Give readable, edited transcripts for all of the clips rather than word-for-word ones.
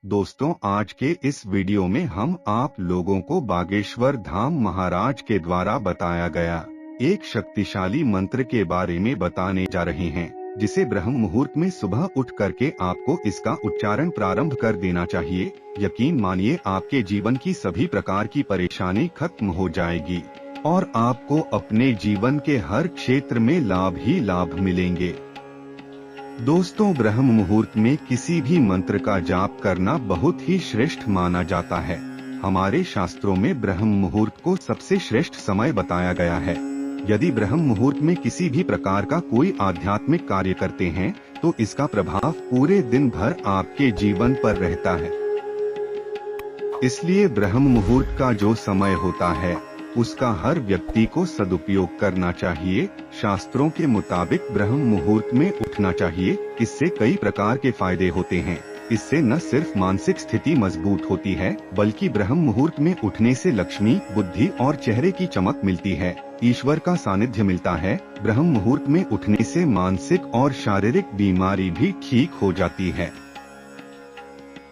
दोस्तों, आज के इस वीडियो में हम आप लोगों को बागेश्वर धाम महाराज के द्वारा बताया गया एक शक्तिशाली मंत्र के बारे में बताने जा रहे हैं, जिसे ब्रह्म मुहूर्त में सुबह उठ करके आपको इसका उच्चारण प्रारंभ कर देना चाहिए। यकीन मानिए, आपके जीवन की सभी प्रकार की परेशानी खत्म हो जाएगी और आपको अपने जीवन के हर क्षेत्र में लाभ ही लाभ मिलेंगे। दोस्तों, ब्रह्म मुहूर्त में किसी भी मंत्र का जाप करना बहुत ही श्रेष्ठ माना जाता है। हमारे शास्त्रों में ब्रह्म मुहूर्त को सबसे श्रेष्ठ समय बताया गया है। यदि ब्रह्म मुहूर्त में किसी भी प्रकार का कोई आध्यात्मिक कार्य करते हैं तो इसका प्रभाव पूरे दिन भर आपके जीवन पर रहता है। इसलिए ब्रह्म मुहूर्त का जो समय होता है उसका हर व्यक्ति को सदुपयोग करना चाहिए। शास्त्रों के मुताबिक ब्रह्म मुहूर्त में उठना चाहिए। इससे कई प्रकार के फायदे होते हैं। इससे न सिर्फ मानसिक स्थिति मजबूत होती है, बल्कि ब्रह्म मुहूर्त में उठने से लक्ष्मी, बुद्धि और चेहरे की चमक मिलती है, ईश्वर का सानिध्य मिलता है। ब्रह्म मुहूर्त में उठने से मानसिक और शारीरिक बीमारी भी ठीक हो जाती है।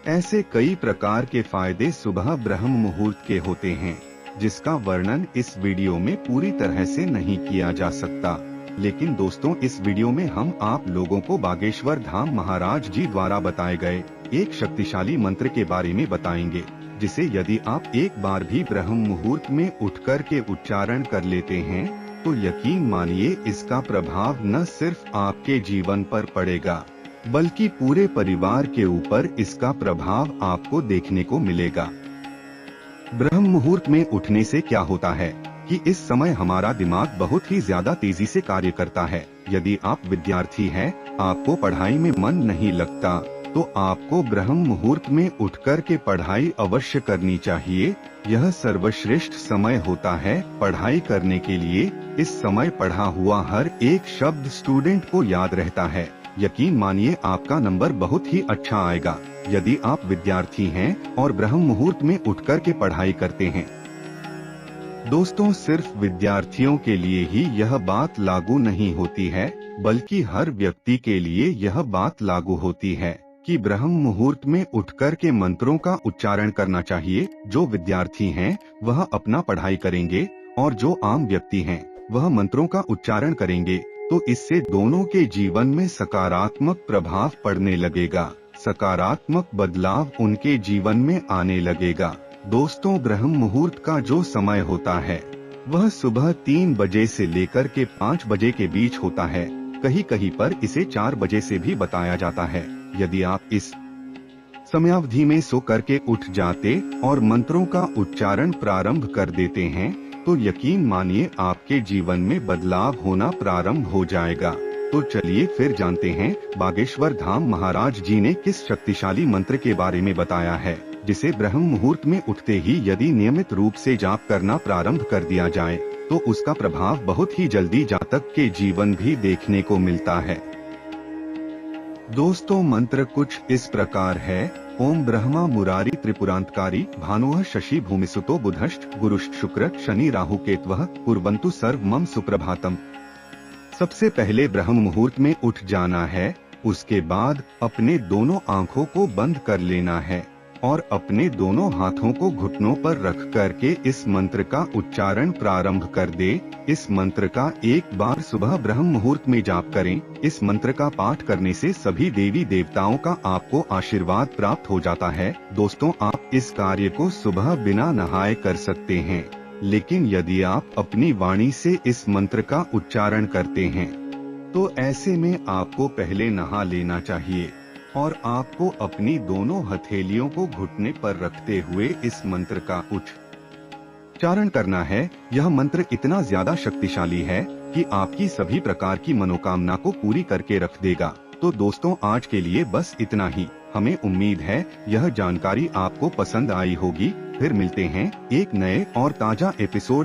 ऐसे कई प्रकार के फायदे सुबह ब्रह्म मुहूर्त के होते हैं, जिसका वर्णन इस वीडियो में पूरी तरह से नहीं किया जा सकता। लेकिन दोस्तों, इस वीडियो में हम आप लोगों को बागेश्वर धाम महाराज जी द्वारा बताए गए एक शक्तिशाली मंत्र के बारे में बताएंगे, जिसे यदि आप एक बार भी ब्रह्म मुहूर्त में उठकर के उच्चारण कर लेते हैं तो यकीन मानिए, इसका प्रभाव न सिर्फ आपके जीवन पर पड़ेगा, बल्कि पूरे परिवार के ऊपर इसका प्रभाव आपको देखने को मिलेगा। ब्रह्म मुहूर्त में उठने से क्या होता है कि इस समय हमारा दिमाग बहुत ही ज्यादा तेजी से कार्य करता है। यदि आप विद्यार्थी हैं, आपको पढ़ाई में मन नहीं लगता, तो आपको ब्रह्म मुहूर्त में उठकर के पढ़ाई अवश्य करनी चाहिए। यह सर्वश्रेष्ठ समय होता है पढ़ाई करने के लिए। इस समय पढ़ा हुआ हर एक शब्द स्टूडेंट को याद रहता है। यकीन मानिए, आपका नंबर बहुत ही अच्छा आएगा यदि आप विद्यार्थी हैं और ब्रह्म मुहूर्त में उठकर के पढ़ाई करते हैं। दोस्तों, सिर्फ विद्यार्थियों के लिए ही यह बात लागू नहीं होती है, बल्कि हर व्यक्ति के लिए यह बात लागू होती है कि ब्रह्म मुहूर्त में उठकर के मंत्रों का उच्चारण करना चाहिए। जो विद्यार्थी हैं वह अपना पढ़ाई करेंगे और जो आम व्यक्ति हैं वह मंत्रों का उच्चारण करेंगे, तो इससे दोनों के जीवन में सकारात्मक प्रभाव पड़ने लगेगा, सकारात्मक बदलाव उनके जीवन में आने लगेगा। दोस्तों, ब्रह्म मुहूर्त का जो समय होता है वह सुबह 3 बजे से लेकर के 5 बजे के बीच होता है। कहीं कहीं पर इसे 4 बजे से भी बताया जाता है। यदि आप इस समयावधि में सो करके उठ जाते और मंत्रों का उच्चारण प्रारंभ कर देते हैं तो यकीन मानिए, आपके जीवन में बदलाव होना प्रारंभ हो जाएगा। तो चलिए फिर जानते हैं बागेश्वर धाम महाराज जी ने किस शक्तिशाली मंत्र के बारे में बताया है, जिसे ब्रह्म मुहूर्त में उठते ही यदि नियमित रूप से जाप करना प्रारंभ कर दिया जाए तो उसका प्रभाव बहुत ही जल्दी जातक के जीवन भी देखने को मिलता है। दोस्तों, मंत्र कुछ इस प्रकार है। ओम ब्रह्मा मुरारी त्रिपुरांतकारी भानुः शशि भूमिसुतो बुधश्च गुरुश्च शुक्र शनि राहु केतवः कुर्वन्तु सर्व मम सुप्रभातम। सबसे पहले ब्रह्म मुहूर्त में उठ जाना है। उसके बाद अपने दोनों आंखों को बंद कर लेना है और अपने दोनों हाथों को घुटनों पर रख करके इस मंत्र का उच्चारण प्रारंभ कर दे। इस मंत्र का एक बार सुबह ब्रह्म मुहूर्त में जाप करें। इस मंत्र का पाठ करने से सभी देवी देवताओं का आपको आशीर्वाद प्राप्त हो जाता है। दोस्तों, आप इस कार्य को सुबह बिना नहाए कर सकते हैं, लेकिन यदि आप अपनी वाणी से इस मंत्र का उच्चारण करते हैं तो ऐसे में आपको पहले नहा लेना चाहिए और आपको अपनी दोनों हथेलियों को घुटने पर रखते हुए इस मंत्र का उच्चारण करना है। यह मंत्र इतना ज्यादा शक्तिशाली है कि आपकी सभी प्रकार की मनोकामना को पूरी करके रख देगा। तो दोस्तों, आज के लिए बस इतना ही। हमें उम्मीद है यह जानकारी आपको पसंद आई होगी। फिर मिलते हैं एक नए और ताजा एपिसोड